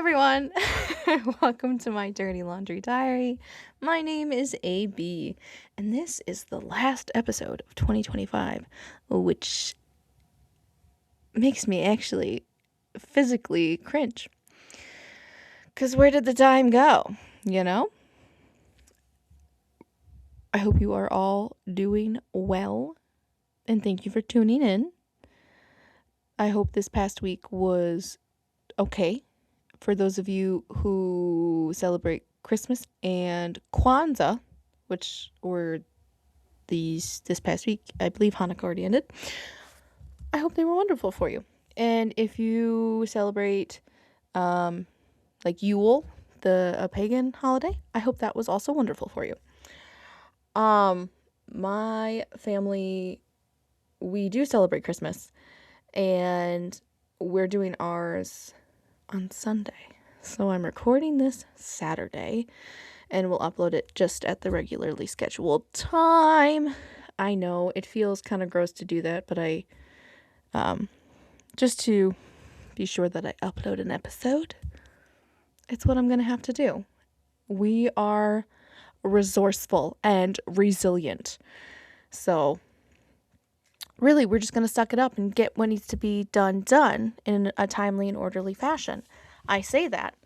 everyone. Welcome to my Dirty Laundry Diary. My name is AB, and this is the last episode of 2025, which makes me actually physically cringe. Because where did the time go, you know? I hope you are all doing well, and thank you for tuning in. I hope this past week was okay for those of you who celebrate Christmas and Kwanzaa, which were this past week. I believe Hanukkah already ended. I hope they were wonderful for you. And if you celebrate like Yule, a pagan holiday, I hope that was also wonderful for you. My family, we do celebrate Christmas, and we're doing ours on Sunday. So I'm recording this Saturday and we'll upload it just at the regularly scheduled time. I know it feels kind of gross to do that, but I just to be sure that I upload an episode, it's what I'm going to have to do. We are resourceful and resilient. So really, we're just going to suck it up and get what needs to be done in a timely and orderly fashion. I say that,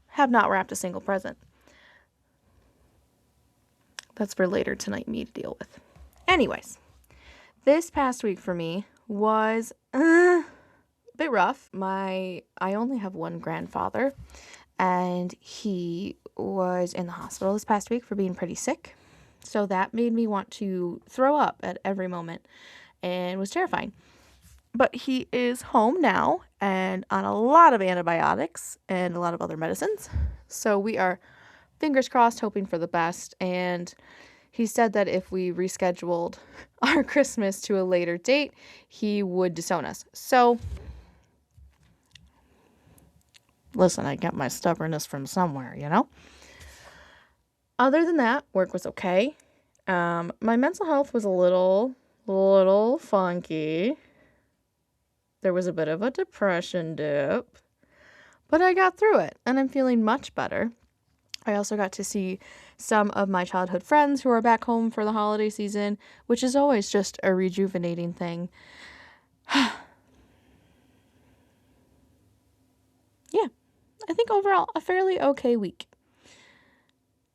have not wrapped a single present. That's for later tonight me to deal with. Anyways, this past week for me was a bit rough. I only have one grandfather, and he was in the hospital this past week for being pretty sick. So that made me want to throw up at every moment and was terrifying. But he is home now and on a lot of antibiotics and a lot of other medicines. So we are fingers crossed, hoping for the best. And he said that if we rescheduled our Christmas to a later date, he would disown us. So, listen, I got my stubbornness from somewhere, you know? Other than that, work was okay. My mental health was a little funky. There was a bit of a depression dip, but I got through it, and I'm feeling much better. I also got to see some of my childhood friends who are back home for the holiday season, which is always just a rejuvenating thing. Yeah, I think overall a fairly okay week.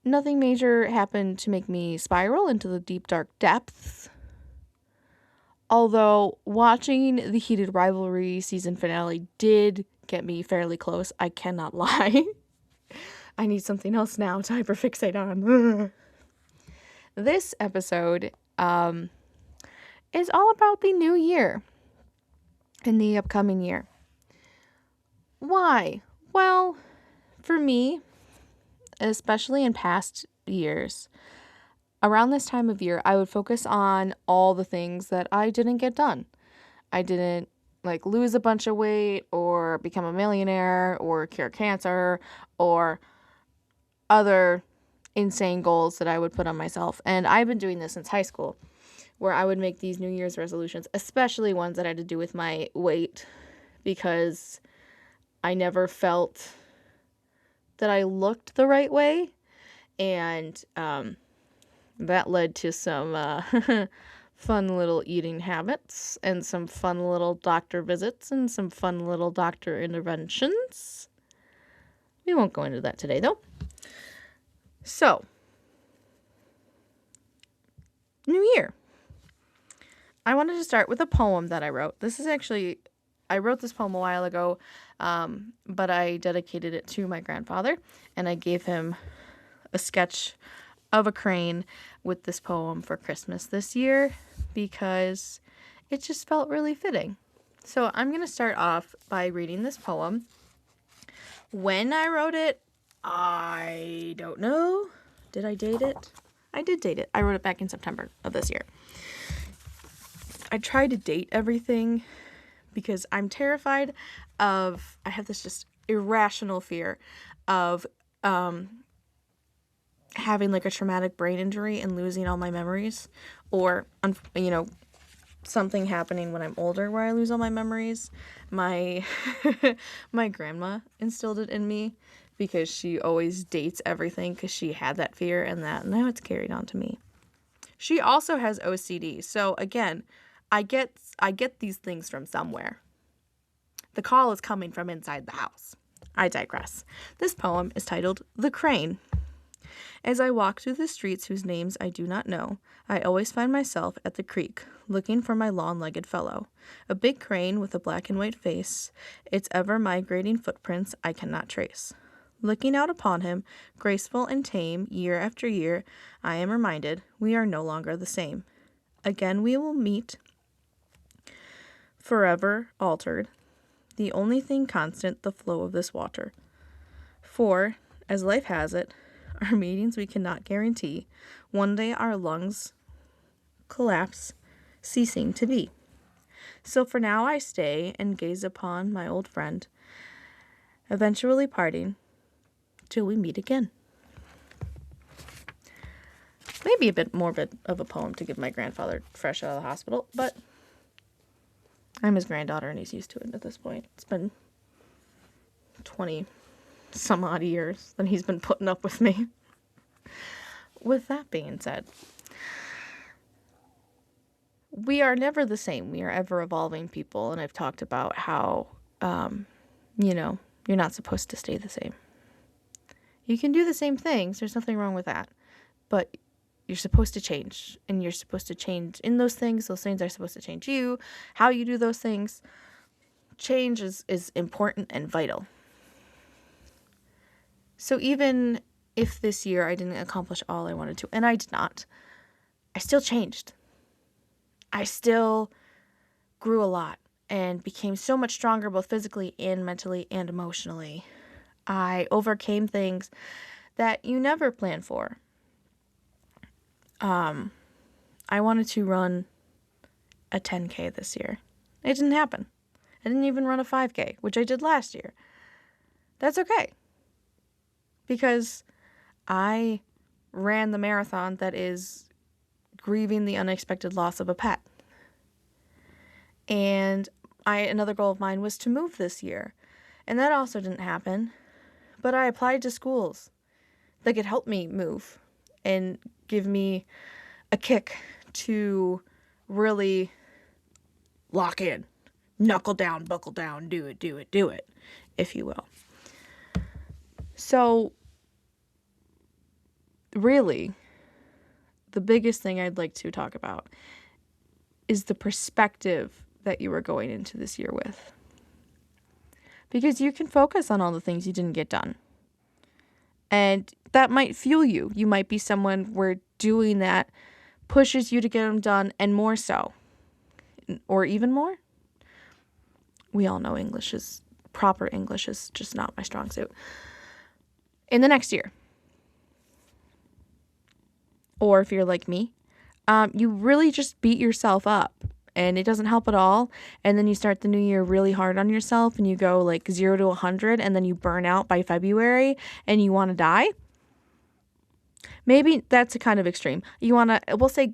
Nothing major happened to make me spiral into the deep, dark depths. Although watching the heated rivalry season finale did get me fairly close, I cannot lie. I need something else now to hyperfixate on. This episode is all about the new year and the upcoming year. Why? Well, for me, especially in past years, around this time of year, I would focus on all the things that I didn't get done. I didn't lose a bunch of weight or become a millionaire or cure cancer or other insane goals that I would put on myself. And I've been doing this since high school, where I would make these New Year's resolutions, especially ones that had to do with my weight, because I never felt that I looked the right way. And that led to some fun little eating habits and some fun little doctor visits and some fun little doctor interventions. We won't go into that today, though. So, New Year. I wanted to start with a poem that I wrote. I wrote this poem a while ago, but I dedicated it to my grandfather, and I gave him a sketch of a crane with this poem for Christmas this year because it just felt really fitting. So I'm going to start off by reading this poem. When I wrote it, I don't know. Did I date it? I did date it. I wrote it back in September of this year. I tried to date everything because I'm terrified of, I have this just irrational fear of having a traumatic brain injury and losing all my memories, or something happening when I'm older where I lose all my memories. My my grandma instilled it in me because she always dates everything because she had that fear, and that now it's carried on to me. She also has OCD. So again, I get these things from somewhere. The call is coming from inside the house. I digress. This poem is titled The Crane. As I walk through the streets whose names I do not know, I always find myself at the creek, looking for my long-legged fellow, a big crane with a black and white face, its ever-migrating footprints I cannot trace. Looking out upon him, graceful and tame, year after year, I am reminded we are no longer the same. Again we will meet, forever altered, the only thing constant the flow of this water. For, as life has it, our meetings we cannot guarantee. One day our lungs collapse, ceasing to be. So for now I stay and gaze upon my old friend, eventually parting till we meet again. Maybe a bit morbid of a poem to give my grandfather fresh out of the hospital, but I'm his granddaughter and he's used to it at this point. It's been 20 some odd years that he's been putting up with me. With that being said, we are never the same. We are ever evolving people, and I've talked about how, you're not supposed to stay the same. You can do the same things. There's nothing wrong with that. But you're supposed to change, and you're supposed to change in those things. Those things are supposed to change you, how you do those things. Change is important and vital. So even if this year I didn't accomplish all I wanted to, and I did not, I still changed. I still grew a lot and became so much stronger both physically and mentally and emotionally. I overcame things that you never plan for. I wanted to run a 10K this year. It didn't happen. I didn't even run a 5K, which I did last year. That's okay. Because I ran the marathon that is grieving the unexpected loss of a pet. And another goal of mine was to move this year. And that also didn't happen. But I applied to schools that could help me move and give me a kick to really lock in, knuckle down, buckle down, do it, if you will. So, really, the biggest thing I'd like to talk about is the perspective that you are going into this year with. Because you can focus on all the things you didn't get done. And that might fuel you. You might be someone where doing that pushes you to get them done, and more so. Or even more. We all know proper English is just not my strong suit. In the next year. Or if you're like me, you really just beat yourself up. And it doesn't help at all. And then you start the new year really hard on yourself and you go like 0 to 100 and then you burn out by February and you want to die. Maybe that's a kind of extreme. You want to, we'll say,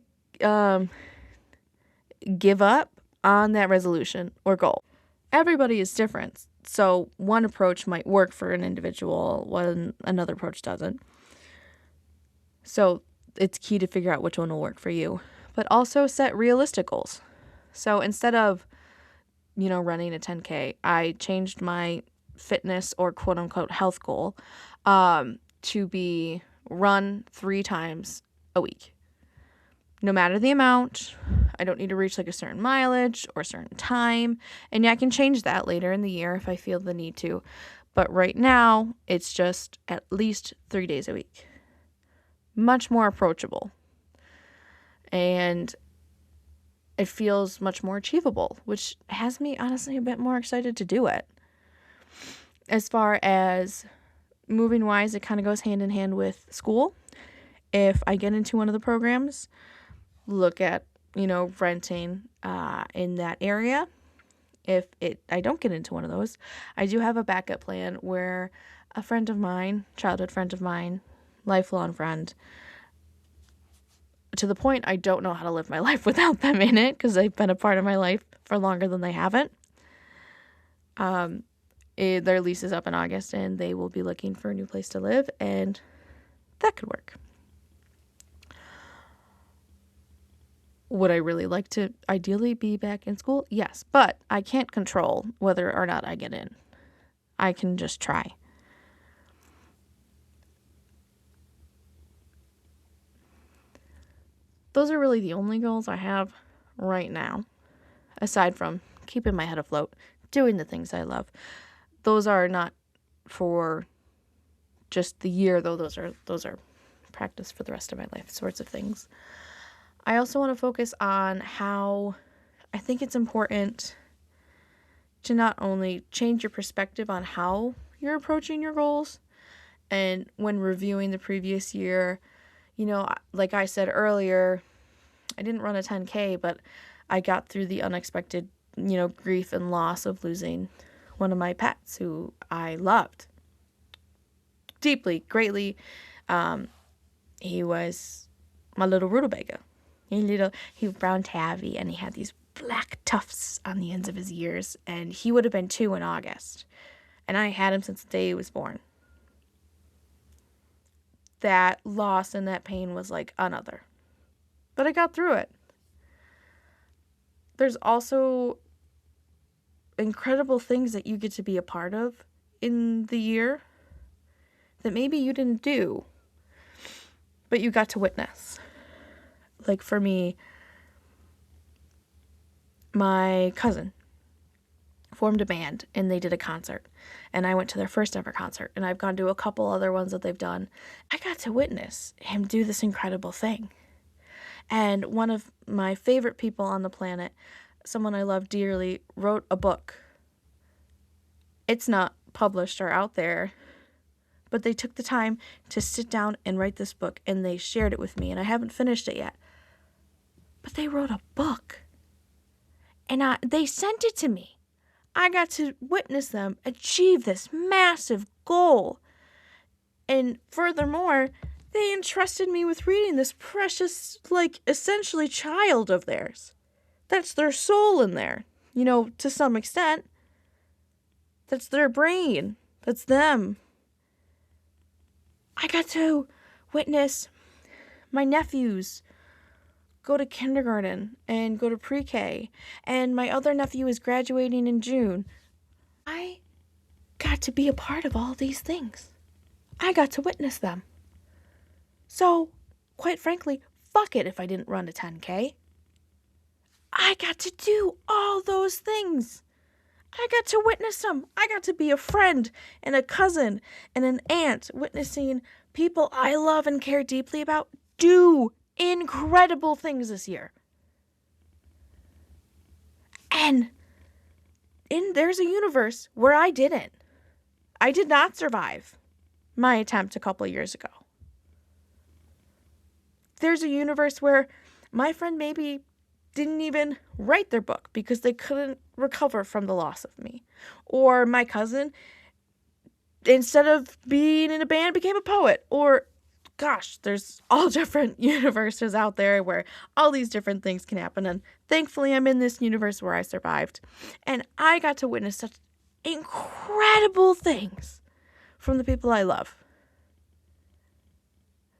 give up on that resolution or goal. Everybody is different. So one approach might work for an individual when another approach doesn't. So it's key to figure out which one will work for you. But also set realistic goals. So instead of, running a 10K, I changed my fitness or quote unquote health goal to be run 3 times a week. No matter the amount, I don't need to reach like a certain mileage or a certain time. And yeah, I can change that later in the year if I feel the need to. But right now, it's just at least 3 days a week. Much more approachable. And it feels much more achievable, which has me honestly a bit more excited to do it. As far as moving wise, it kind of goes hand in hand with school. If I get into one of the programs, look at, renting in that area. If I don't get into one of those, I do have a backup plan where a friend of mine, childhood friend of mine, lifelong friend, to the point I don't know how to live my life without them in it, because they've been a part of my life for longer than they haven't. Their lease is up in August, and they will be looking for a new place to live, and that could work. Would I really like to ideally be back in school? Yes, but I can't control whether or not I get in. I can just try. Those are really the only goals I have right now, aside from keeping my head afloat, doing the things I love. Those are not for just the year, though. Those are practice for the rest of my life sorts of things. I also want to focus on how I think it's important to not only change your perspective on how you're approaching your goals, and when reviewing the previous year, like I said earlier, I didn't run a 10K, but I got through the unexpected, grief and loss of losing one of my pets who I loved deeply, greatly. He was my little rutabaga. He was brown tabby, and he had these black tufts on the ends of his ears, and he would have been 2 in August. And I had him since the day he was born. That loss and that pain was like another. But I got through it. There's also incredible things that you get to be a part of in the year that maybe you didn't do, but you got to witness. Like for me, my cousin formed a band and they did a concert, and I went to their first ever concert, and I've gone to a couple other ones that they've done. I got to witness him do this incredible thing. And one of my favorite people on the planet, someone I love dearly, wrote a book. It's not published or out there, but they took the time to sit down and write this book, and they shared it with me, and I haven't finished it yet. But they wrote a book, and they sent it to me. I got to witness them achieve this massive goal. And furthermore, they entrusted me with reading this precious, essentially child of theirs. That's their soul in there, to some extent. That's their brain. That's them. I got to witness my nephews go to kindergarten and go to pre-K, and my other nephew is graduating in June. I got to be a part of all these things. I got to witness them. So, quite frankly, fuck it if I didn't run a 10K. I got to do all those things. I got to witness them. I got to be a friend and a cousin and an aunt, witnessing people I love and care deeply about do incredible things this year. And there's a universe where I didn't. I did not survive my attempt a couple years ago. There's a universe where my friend maybe didn't even write their book because they couldn't recover from the loss of me. Or my cousin, instead of being in a band, became a poet. Or, gosh, there's all different universes out there where all these different things can happen. And thankfully, I'm in this universe where I survived. And I got to witness such incredible things from the people I love.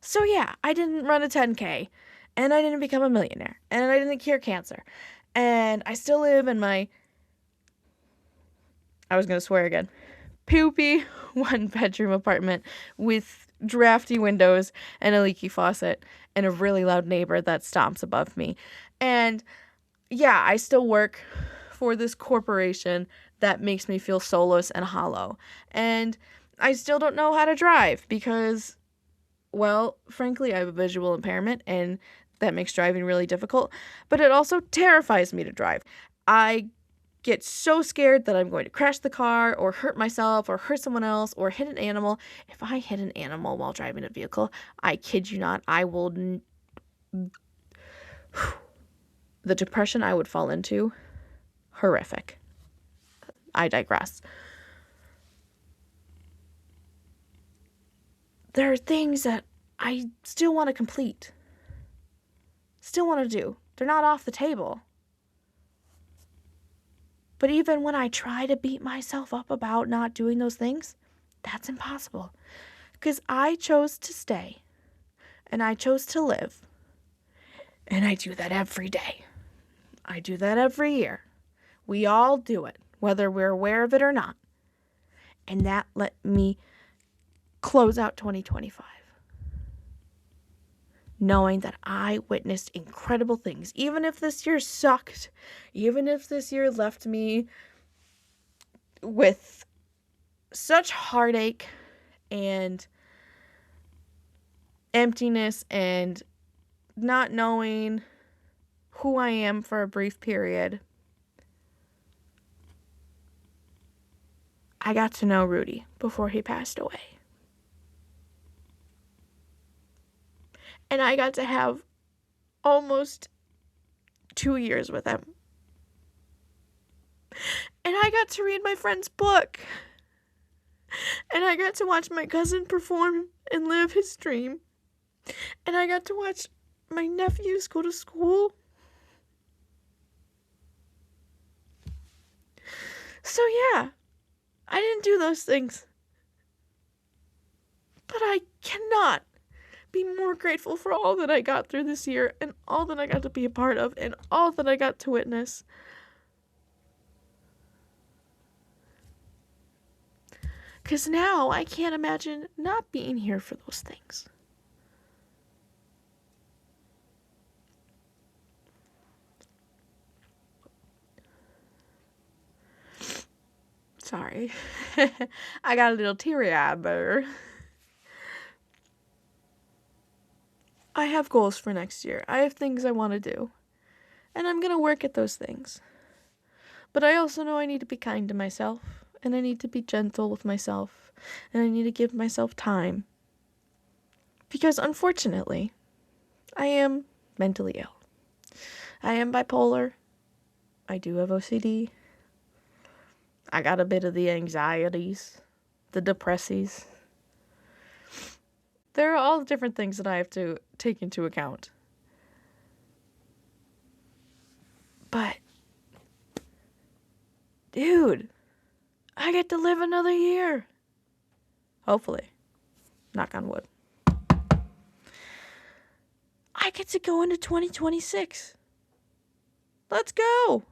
So yeah, I didn't run a 10K, and I didn't become a millionaire, and I didn't cure cancer, and I still live in my, I was going to swear again, poopy 1-bedroom apartment with drafty windows and a leaky faucet and a really loud neighbor that stomps above me. And yeah, I still work for this corporation that makes me feel soulless and hollow. And I still don't know how to drive because, well, frankly, I have a visual impairment, and that makes driving really difficult. But it also terrifies me to drive. I get so scared that I'm going to crash the car or hurt myself or hurt someone else or hit an animal. If I hit an animal while driving a vehicle, I kid you not, I will... The depression I would fall into, horrific. I digress. There are things that I still want to complete. still want to do. They're not off the table. But even when I try to beat myself up about not doing those things, that's impossible. Because I chose to stay and I chose to live. And I do that every day. I do that every year. We all do it, whether we're aware of it or not. And that let me close out 2025. Knowing that I witnessed incredible things. Even if this year sucked, even if this year left me with such heartache and emptiness and not knowing who I am for a brief period, I got to know Rudy before he passed away. And I got to have almost 2 years with him. And I got to read my friend's book. And I got to watch my cousin perform and live his dream. And I got to watch my nephews go to school. So yeah, I didn't do those things. But I cannot be more grateful for all that I got through this year and all that I got to be a part of and all that I got to witness. Because now I can't imagine not being here for those things. Sorry. I got a little teary-eyed there. I have goals for next year. I have things I want to do. And I'm going to work at those things. But I also know I need to be kind to myself. And I need to be gentle with myself. And I need to give myself time. Because unfortunately, I am mentally ill. I am bipolar. I do have OCD. I got a bit of the anxieties, the depressies. There are all the different things that I have to take into account. But, dude, I get to live another year. Hopefully. Knock on wood. I get to go into 2026. Let's go.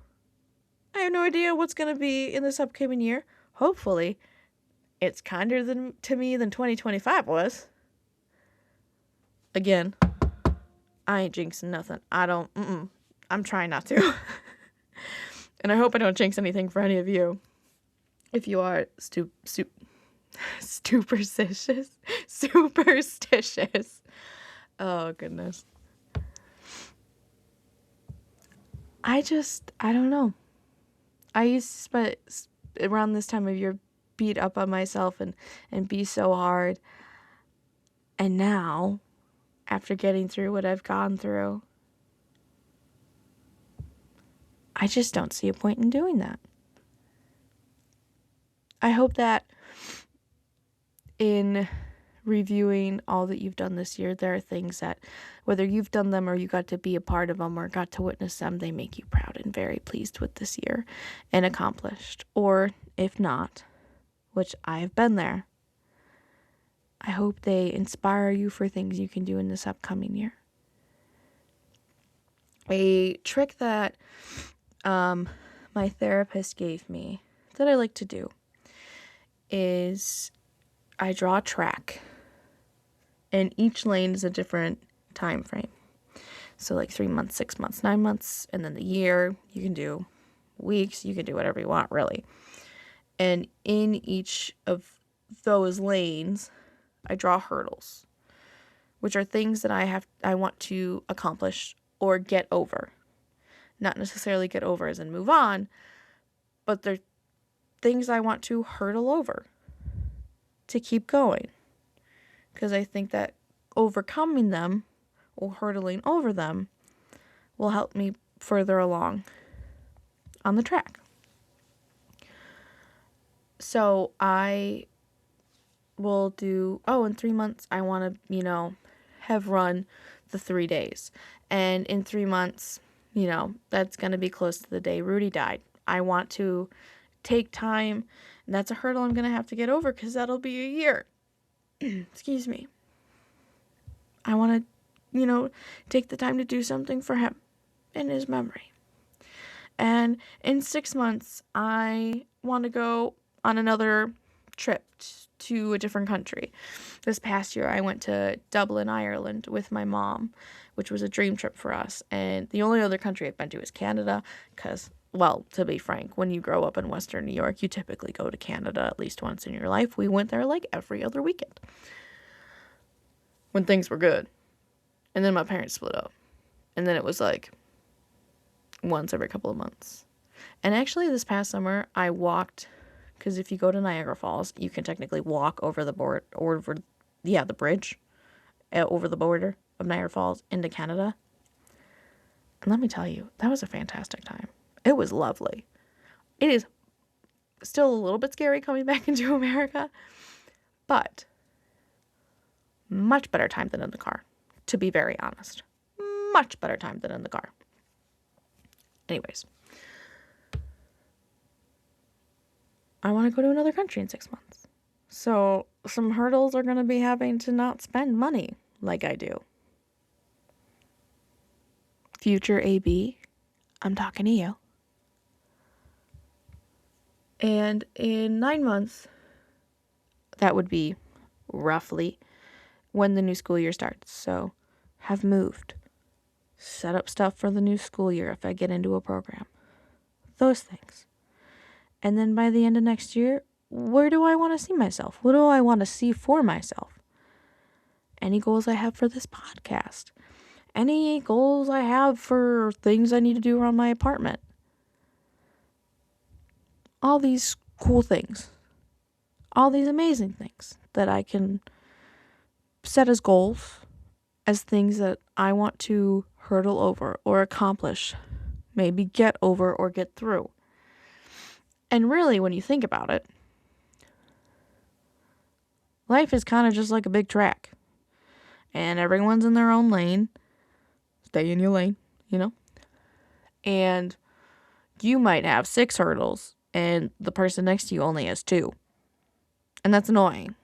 I have no idea what's going to be in this upcoming year. Hopefully, it's kinder to me than 2025 was. Again, I ain't jinxing nothing. I'm trying not to. And I hope I don't jinx anything for any of you. If you are superstitious. Oh, goodness. I don't know. I used to spend around this time of year beat up on myself and be so hard. And now, after getting through what I've gone through, I just don't see a point in doing that. I hope that in reviewing all that you've done this year, there are things that, whether you've done them or you got to be a part of them or got to witness them, they make you proud and very pleased with this year and accomplished. Or if not, which I have been there, I hope they inspire you for things you can do in this upcoming year. A trick that my therapist gave me that I like to do is I draw a track, and each lane is a different time frame. So like 3 months, 6 months, 9 months, and then the year. You can do weeks, you can do whatever you want, really. And in each of those lanes, I draw hurdles, which are things that I want to accomplish or get over. Not necessarily get over as in move on, but they're things I want to hurdle over to keep going. Because I think that overcoming them or hurdling over them will help me further along on the track. So I will do, in 3 months, I want to, have run the 3 days. And in 3 months, that's going to be close to the day Rudy died. I want to take time, and that's a hurdle I'm going to have to get over because that'll be a year. Excuse me. I want to, take the time to do something for him in his memory. And in 6 months, I want to go on another trip to a different country. This past year, I went to Dublin, Ireland with my mom, which was a dream trip for us. And the only other country I've been to is Canada because, well, to be frank, when you grow up in Western New York, you typically go to Canada at least once in your life. We went there like every other weekend when things were good. And then my parents split up. And then it was like once every couple of months. And actually this past summer I walked, because if you go to Niagara Falls, you can technically walk over the the bridge over the border of Niagara Falls into Canada. And let me tell you, that was a fantastic time. It was lovely. It is still a little bit scary coming back into America, but much better time than in the car, to be very honest. Much better time than in the car. Anyways, I want to go to another country in 6 months. So some hurdles are going to be having to not spend money like I do. Future AB, I'm talking to you. And in 9 months, that would be roughly when the new school year starts. So have moved, set up stuff for the new school year if I get into a program. Those things. And then by the end of next year, where do I want to see myself? What do I want to see for myself? Any goals I have for this podcast? Any goals I have for things I need to do around my apartment? All these cool things. All these amazing things that I can set as goals, as things that I want to hurdle over or accomplish, maybe get over or get through. And really, when you think about it, life is kind of just like a big track. And everyone's in their own lane. Stay in your lane, And you might have 6 hurdles, and the person next to you only has 2. And that's annoying.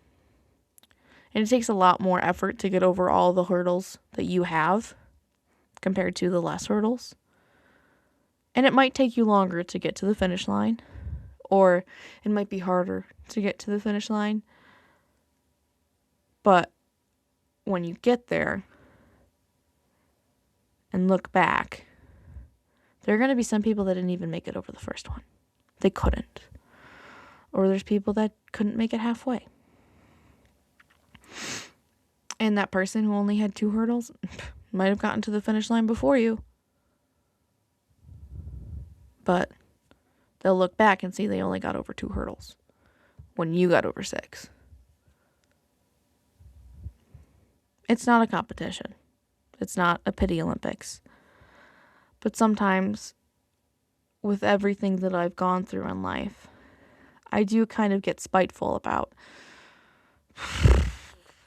And it takes a lot more effort to get over all the hurdles that you have compared to the less hurdles. And it might take you longer to get to the finish line, or it might be harder to get to the finish line. But when you get there and look back, there are going to be some people that didn't even make it over the first one. They couldn't. Or there's people that couldn't make it halfway. And that person who only had 2 hurdles might have gotten to the finish line before you. But they'll look back and see they only got over 2 hurdles when you got over 6. It's not a competition. It's not a pity Olympics. But sometimes, with everything that I've gone through in life, I do kind of get spiteful about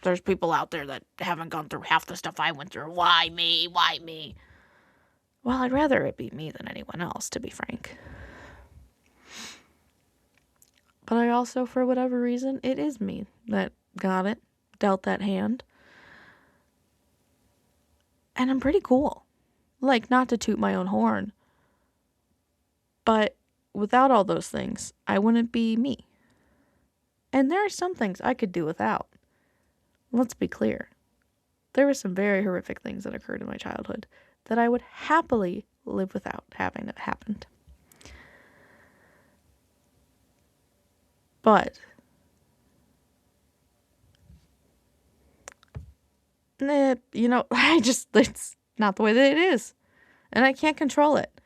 there's people out there that haven't gone through half the stuff I went through. Why me? Why me? Well, I'd rather it be me than anyone else, to be frank. But I also, for whatever reason, it is me that got it, dealt that hand. And I'm pretty cool. Like, not to toot my own horn, but without all those things, I wouldn't be me. And there are some things I could do without. Let's be clear. There were some very horrific things that occurred in my childhood that I would happily live without having it happened. But it's not the way that it is. And I can't control it.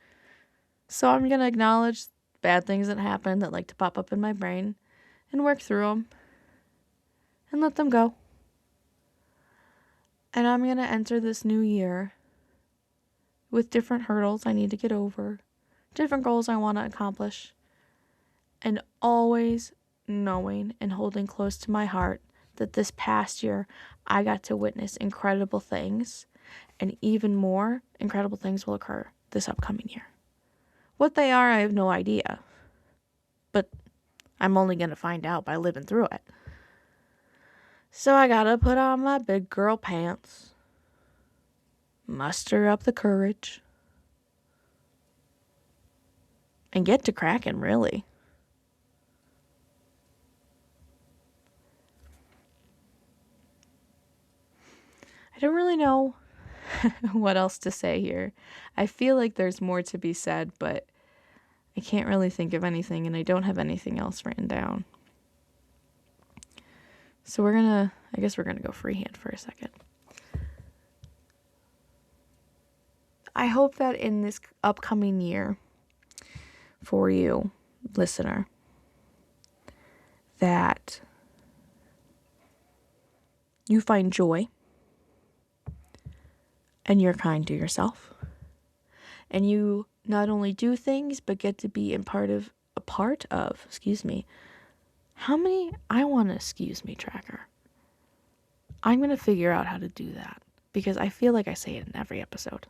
So I'm going to acknowledge bad things that happen that like to pop up in my brain and work through them and let them go. And I'm going to enter this new year with different hurdles I need to get over, different goals I want to accomplish, and always knowing and holding close to my heart that this past year I got to witness incredible things and even more incredible things will occur this upcoming year. What they are, I have no idea, but I'm only going to find out by living through it. So I gotta put on my big girl pants, muster up the courage, and get to cracking, really. I don't really know what else to say here. I feel like there's more to be said, but I can't really think of anything, and I don't have anything else written down. So I guess we're gonna go freehand for a second. I hope that in this upcoming year for you, listener, that you find joy and you're kind to yourself. And you not only do things, but get to be a part of, how many, I want a tracker. I'm going to figure out how to do that because I feel like I say it in every episode.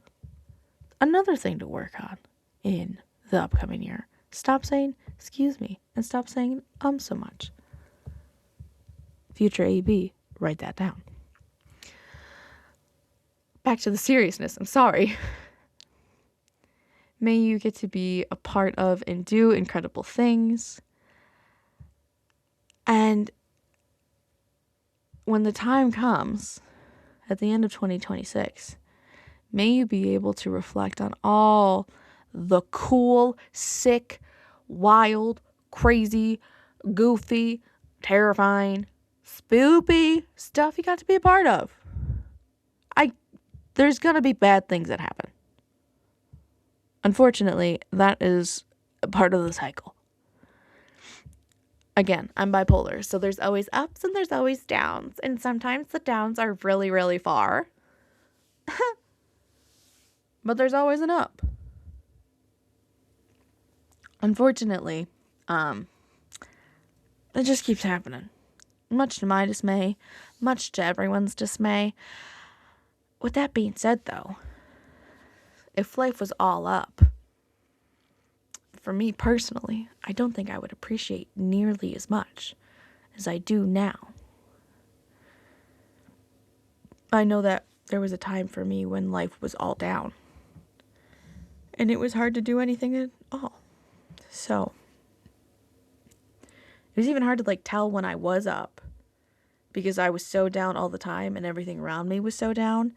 Another thing to work on in the upcoming year. Stop saying, excuse me, and stop saying, so much. Future AB, write that down. Back to the seriousness, I'm sorry. May you get to be a part of and do incredible things. And when the time comes, at the end of 2026, may you be able to reflect on all the cool, sick, wild, crazy, goofy, terrifying, spoopy stuff you got to be a part of. There's gonna be bad things that happen. Unfortunately, that is a part of the cycle. Again, I'm bipolar, so there's always ups and there's always downs. And sometimes the downs are really, really far. But there's always an up. Unfortunately, it just keeps happening. Much to my dismay, much to everyone's dismay. With that being said, though, if life was all up, for me personally, I don't think I would appreciate nearly as much as I do now. I know that there was a time for me when life was all down, and it was hard to do anything at all. So, it was even hard to tell when I was up, because I was so down all the time and everything around me was so down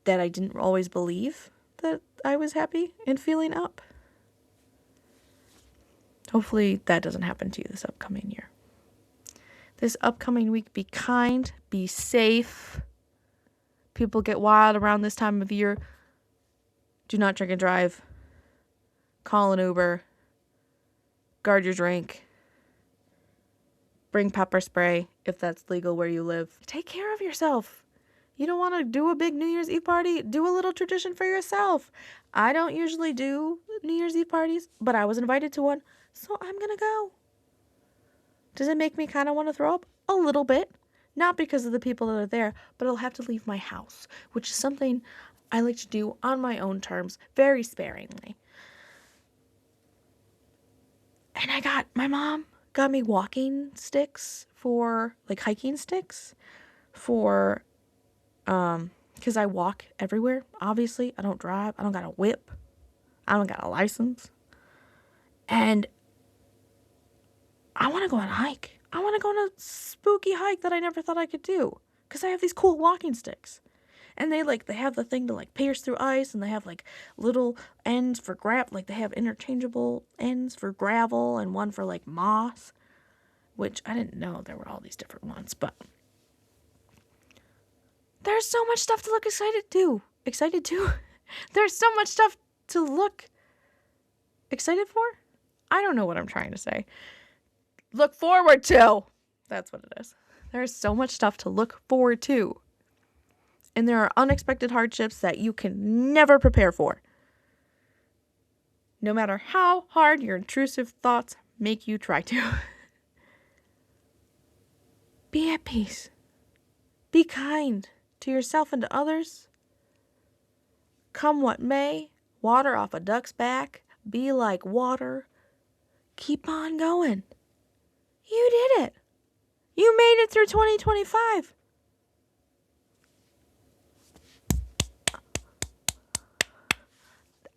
that I didn't always believe that I was happy and feeling up. Hopefully that doesn't happen to you this upcoming year. This upcoming week, be kind, be safe. People get wild around this time of year. Do not drink and drive. Call an Uber. Guard your drink. Bring pepper spray if that's legal where you live. Take care of yourself. You don't want to do a big New Year's Eve party? Do a little tradition for yourself. I don't usually do New Year's Eve parties, but I was invited to one, so I'm going to go. Does it make me kind of want to throw up? A little bit. Not because of the people that are there, but I'll have to leave my house, which is something I like to do on my own terms, very sparingly. And my mom got me walking sticks hiking sticks for, because I walk everywhere, obviously. I don't drive. I don't got a whip. I don't got a license. And I want to go on a hike. I want to go on a spooky hike that I never thought I could do. Because I have these cool walking sticks. And they have the thing to pierce through ice, and they have little ends for they have interchangeable ends for gravel and one for moss, which I didn't know there were all these different ones, but there's so much stuff to look excited to. There's so much stuff to look excited for. I don't know what I'm trying to say. Look forward to. That's what it is. There's so much stuff to look forward to. And there are unexpected hardships that you can never prepare for. No matter how hard your intrusive thoughts make you try to. Be at peace. Be kind to yourself and to others. Come what may, water off a duck's back, be like water. Keep on going. You did it. You made it through 2025.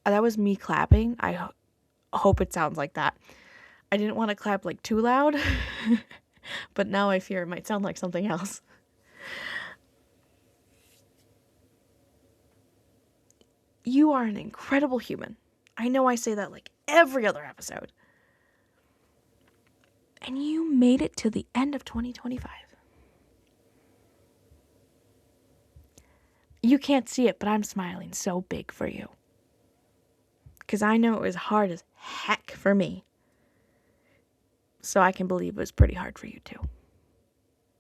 That was me clapping. I hope it sounds like that. I didn't want to clap like too loud, but now I fear it might sound like something else. You are an incredible human. I know I say that like every other episode. And you made it to the end of 2025. You can't see it, but I'm smiling so big for you. Because I know it was hard as heck for me. So I can believe it was pretty hard for you too.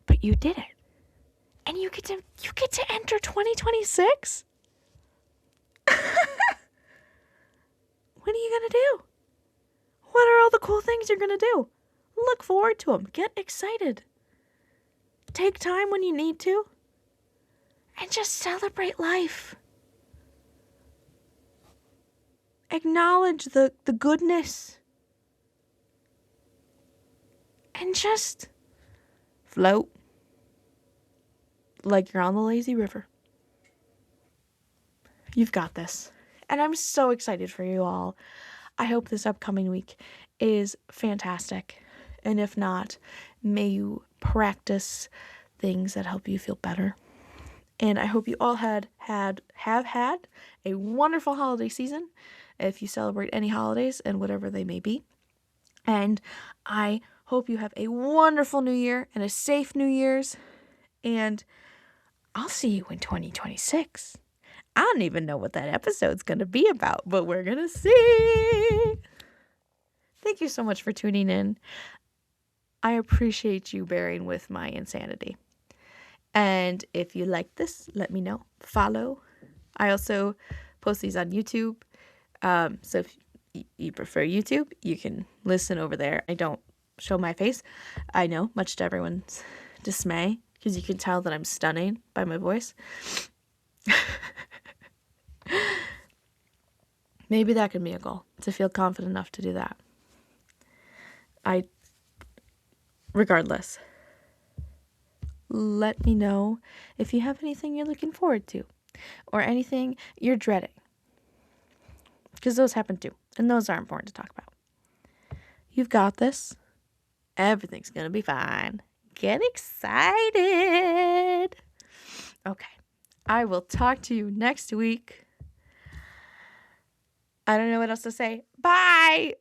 But you did it. And you get to enter 2026? What are you going to do? What are all the cool things you're going to do? Look forward to them. Get excited. Take time when you need to. And just celebrate life. Acknowledge the goodness. And just float like you're on the lazy river. You've got this. And I'm so excited for you all. I hope this upcoming week is fantastic. And if not, may you practice things that help you feel better. And I hope you all have had a wonderful holiday season, if you celebrate any holidays and whatever they may be. And I hope you have a wonderful New Year and a safe New Year's. And I'll see you in 2026. I don't even know what that episode's going to be about, but we're going to see. Thank you so much for tuning in. I appreciate you bearing with my insanity. And if you like this, let me know. Follow. I also post these on YouTube. So if you prefer YouTube, you can listen over there. I don't show my face. I know, much to everyone's dismay, because you can tell that I'm stunning by my voice. Maybe that could be a goal, to feel confident enough to do that. Regardless, let me know if you have anything you're looking forward to or anything you're dreading, because those happen too, and those are important to talk about. You've got this. Everything's gonna be fine. Get excited. Okay, I will talk to you next week. I don't know what else to say. Bye.